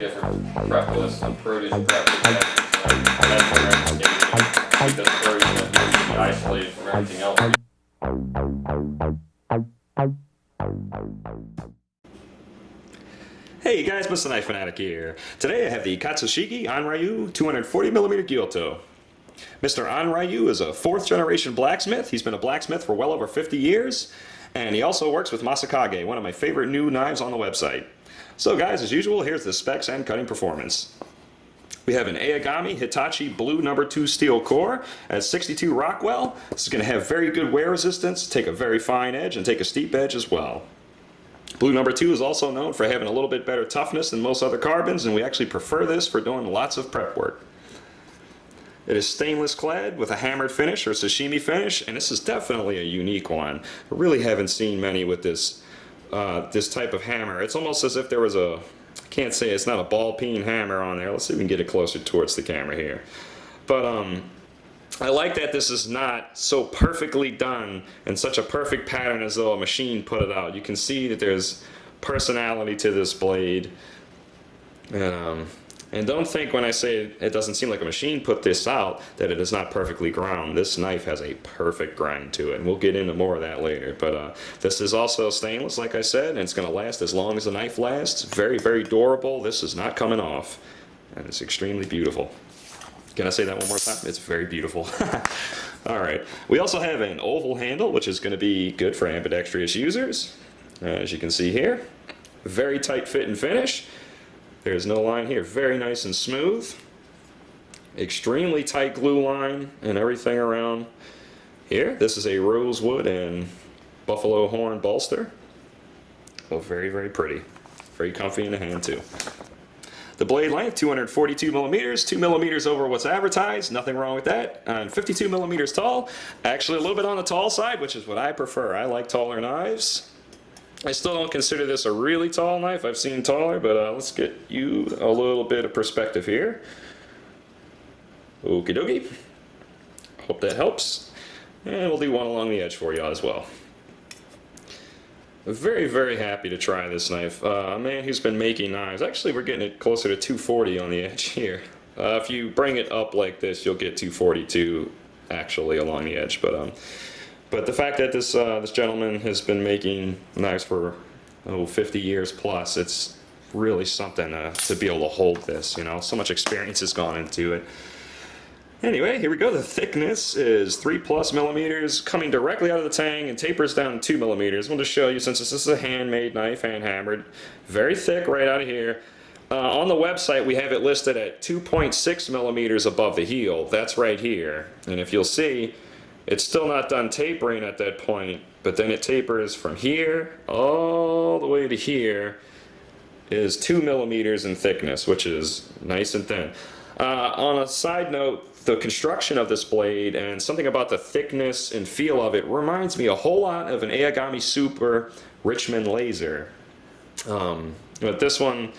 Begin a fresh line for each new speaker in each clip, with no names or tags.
different prep lists and produce prep lists. That's the recommendation. This version that needs to be isolated from everything else.
Hey guys, Mr. Knife Fanatic here. Today I have the Katsushige Anryu 240mm Gyuto. Mr. Anryu is a 4th generation blacksmith. He's been a blacksmith for well over 50 years, and he also works with Katsushige, one of my favorite new knives on the website. So guys, as usual, here's the specs and cutting performance. We have an Aogami Hitachi Blue No. 2 steel core at 62 Rockwell. This is going to have very good wear resistance, take a very fine edge, and take a steep edge as well. Blue No. 2 is also known for having a little bit better toughness than most other carbons, and we actually prefer this for doing lots of prep work. It is stainless clad with a hammered finish or sashimi finish, and this is definitely a unique one. I really haven't seen many with this type of hammer. It's almost as if there was I can't say it's not a ball peen hammer on there. Let's see if we can get it closer towards the camera here. But I like that this is not so perfectly done in such a perfect pattern as though a machine put it out. You can see that there's personality to this blade. And don't think when I say it doesn't seem like a machine put this out that it is not perfectly ground. This knife has a perfect grind to it, and we'll get into more of that later. But this is also stainless, like I said, and it's going to last as long as the knife lasts. Very, very durable. This is not coming off, and it's extremely beautiful. Can I say that one more time? It's very beautiful. Alright, we also have an oval handle, which is going to be good for ambidextrous users. As you can see here, very tight fit and finish. There's no line here, very nice and smooth. Extremely tight glue line and everything around here. This is a rosewood and buffalo horn bolster. Oh, very, very pretty. Very comfy in the hand too. The blade length, 242 millimeters, 2 millimeters over what's advertised, nothing wrong with that. And 52 millimeters tall, actually a little bit on the tall side, which is what I prefer. I like taller knives. I still don't consider this a really tall knife. I've seen taller, but let's get you a little bit of perspective here. Okie dokie. Hope that helps. And we'll do one along the edge for you as well. Very, very happy to try this knife. A man who's been making knives. Actually, we're getting it closer to 240 on the edge here. If you bring it up like this, you'll get 242 actually along the edge. But the fact that this gentleman has been making knives for 50 years plus, it's really something to be able to hold this. You know, so much experience has gone into it. Anyway, here we go. The thickness is 3+ millimeters, coming directly out of the tang and tapers down 2 millimeters. I want to show you, since this is a handmade knife, hand hammered, very thick right out of here. On the website, we have it listed at 2.6 millimeters above the heel. That's right here. And if you'll see, it's still not done tapering at that point, but then it tapers from here all the way to here is 2 millimeters in thickness, which is nice and thin. On a side note, the construction of this blade and something about the thickness and feel of it reminds me a whole lot of an Aogami Super Richmond laser. But this one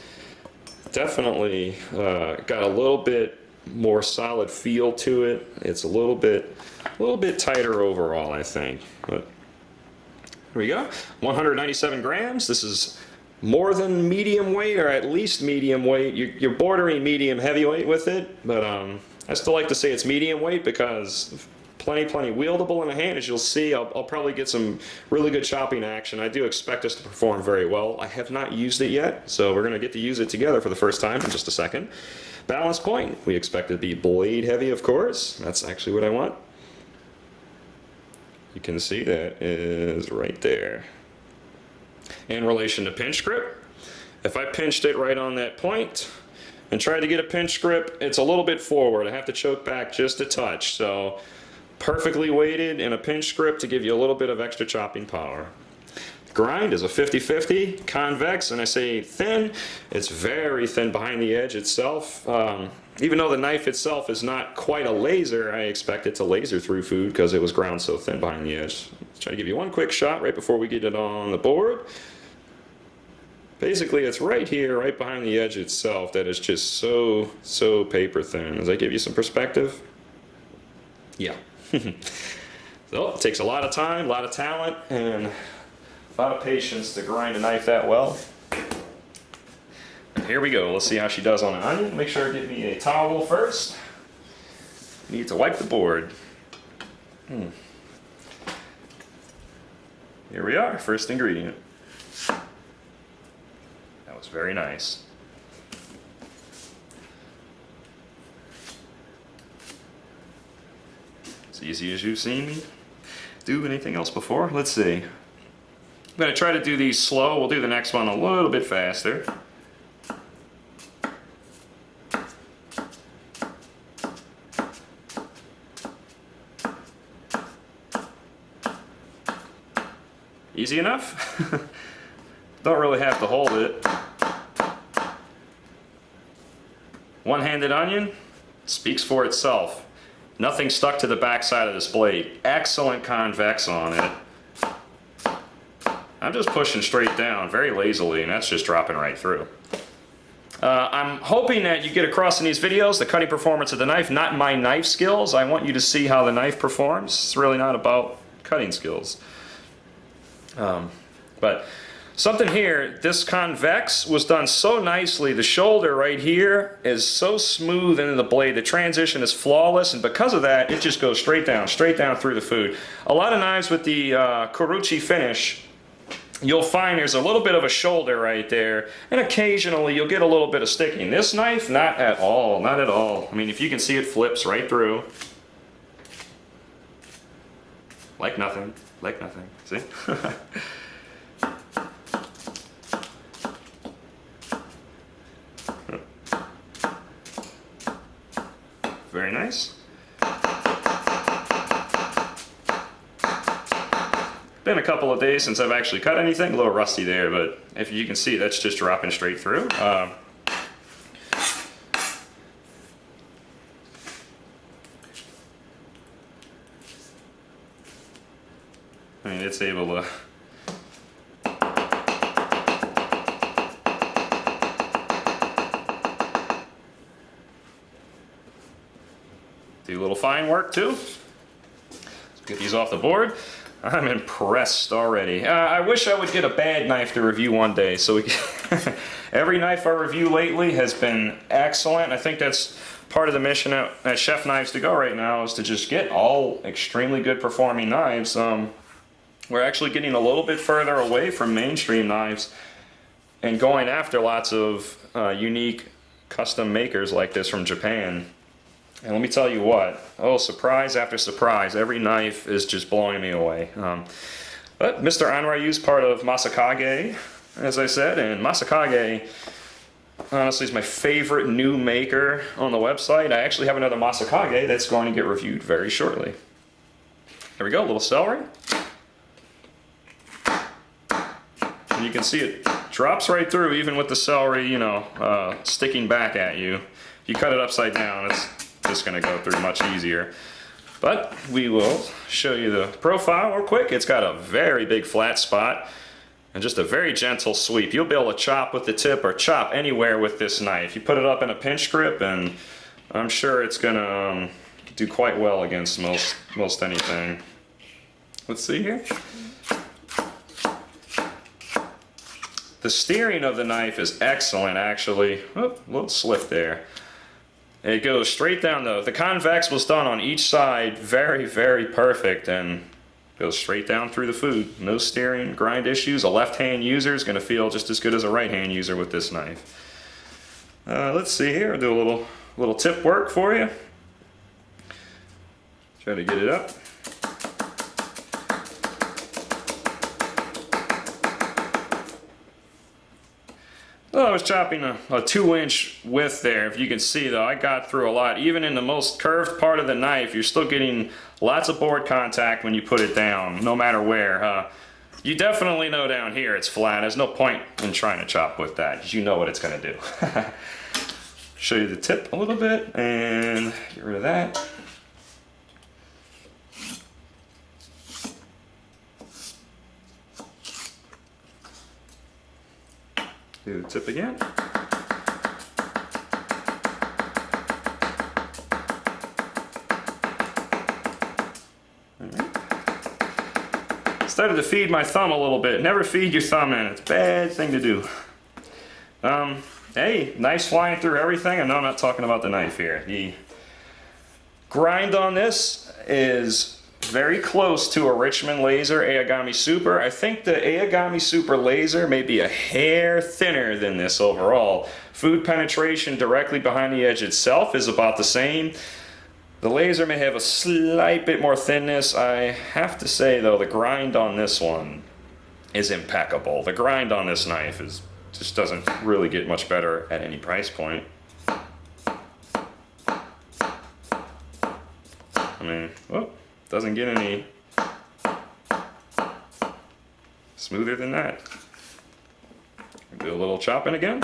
definitely got a little bit more solid feel to it. It's a little bit tighter overall, I think. But here we go. 197 grams. This is more than medium weight, or at least medium weight. You're bordering medium heavyweight with it, but I still like to say it's medium weight because plenty wieldable in the hand. As you'll see, I'll probably get some really good chopping action. I do expect this to perform very well. I have not used it yet, so we're going to get to use it together for the first time in just a second. Balance point, we expect it to be blade heavy, of course. That's actually what I want. You can see that is right there. In relation to pinch grip, if I pinched it right on that point and tried to get a pinch grip, it's a little bit forward. I have to choke back just a touch. So perfectly weighted in a pinch grip to give you a little bit of extra chopping power. The grind is a 50-50 convex, and I say thin. It's very thin behind the edge itself. Even though the knife itself is not quite a laser, I expect it to laser through food because it was ground so thin behind the edge. Let's try to give you one quick shot right before we get it on the board. Basically, it's right here, right behind the edge itself, that is just so paper thin. Does that give you some perspective? Yeah. So it takes a lot of time, a lot of talent, and a lot of patience to grind a knife that well. here we go. Let's see how she does on an onion. Make sure I get me a towel first. Need to wipe the board. Here we are, first ingredient. That was very nice. As easy as you've seen me do anything else before. Let's see. I'm gonna try to do these slow. We'll do the next one a little bit faster. Easy enough. Don't really have to hold it. One-handed onion speaks for itself. Nothing stuck to the back side of this blade. Excellent convex on it. I'm just pushing straight down very lazily, and that's just dropping right through. I'm hoping that you get across in these videos the cutting performance of the knife, not my knife skills. I want you to see how the knife performs. It's really not about cutting skills. But something here, this convex was done so nicely. The shoulder right here is so smooth into the blade. The transition is flawless, and because of that, it just goes straight down through the food. A lot of knives with the Kuruchi finish, you'll find there's a little bit of a shoulder right there, and occasionally you'll get a little bit of sticking. This knife, not at all, not at all. I mean, if you can see, it flips right through. Like nothing, see? Very nice. Been a couple of days since I've actually cut anything. A little rusty there, but if you can see, that's just dropping straight through. I mean, it's able to... do a little fine work too. Let's get these off the board. I'm impressed already. I wish I would get a bad knife to review one day. So we can every knife I review lately has been excellent. I think that's part of the mission at Chef Knives to Go right now, is to just get all extremely good performing knives. We're actually getting a little bit further away from mainstream knives and going after lots of unique custom makers like this from Japan. And let me tell you what, oh, surprise after surprise, every knife is just blowing me away. But Mr. Anryu is part of Masakage, as I said, and Masakage honestly is my favorite new maker on the website. I actually have another Masakage that's going to get reviewed very shortly. There we go, a little celery. And you can see it drops right through even with the celery, you know, sticking back at you. If you cut it upside down, it's just going to go through much easier. But we will show you the profile real quick. It's got a very big flat spot and just a very gentle sweep. You'll be able to chop with the tip or chop anywhere with this knife. You put it up in a pinch grip, and I'm sure it's going to do quite well against most anything. Let's see here. The steering of the knife is excellent, actually. Oh, a little slip there. It goes straight down. The convex was done on each side, very, very perfect, and goes straight down through the food. No steering, grind issues. A left-hand user is going to feel just as good as a right-hand user with this knife. Let's see here. I'll do a little tip work for you. Try to get it up. Well, I was chopping a 2-inch width there. If you can see, though, I got through a lot. Even in the most curved part of the knife, you're still getting lots of board contact when you put it down, no matter where. You definitely know down here it's flat. There's no point in trying to chop with that, because you know what it's going to do. Show you the tip a little bit, and get rid of that. Do the tip again. Alright. Started to feed my thumb a little bit. Never feed your thumb in. It's a bad thing to do. And hey, knives flying through everything. And no, I'm not talking about the knife here. The grind on this is very close to a Richmond Laser Aogami Super. I think the Aogami Super Laser may be a hair thinner than this overall. Food penetration directly behind the edge itself is about the same. The laser may have a slight bit more thinness. I have to say though, the grind on this one is impeccable. The grind on this knife just doesn't really get much better at any price point. I mean, oh, doesn't get any smoother than that. Do a little chopping again.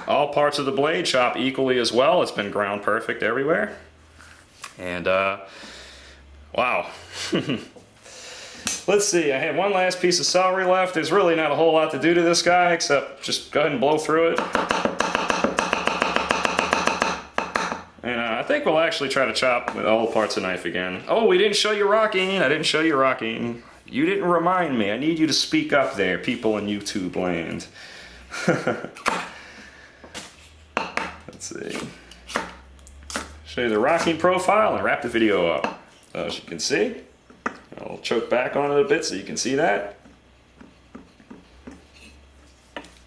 All parts of the blade chop equally as well. It's been ground perfect everywhere. And wow. Let's see, I have one last piece of celery left. There's really not a whole lot to do to this guy except just go ahead and blow through it. And I think we'll actually try to chop with all parts of the knife again. Oh, we didn't show you rocking. I didn't show you rocking. You didn't remind me. I need you to speak up there, people in YouTube land. Let's see. Show you the rocking profile and wrap the video up. As you can see, I'll choke back on it a bit so you can see that.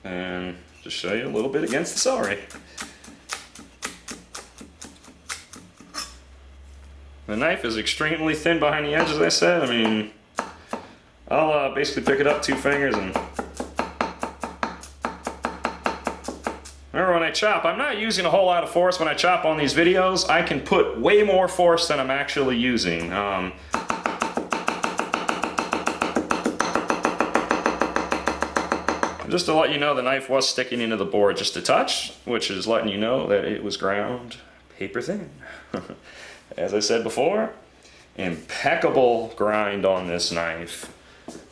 And just show you a little bit against the celery. The knife is extremely thin behind the edge, as I said. I mean, I'll basically pick it up 2 fingers and... Remember when I chop, I'm not using a whole lot of force when I chop on these videos. I can put way more force than I'm actually using. Just to let you know, the knife was sticking into the board just a touch, which is letting you know that it was ground paper thin. As I said before, impeccable grind on this knife.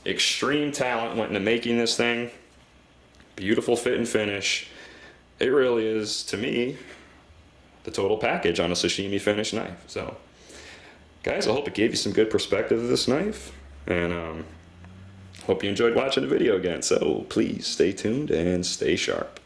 Extreme talent went into making this thing. Beautiful fit and finish. It really is, to me, the total package on a sashimi finished knife. So, guys, I hope it gave you some good perspective of this knife. And hope you enjoyed watching the video again. So, please stay tuned and stay sharp.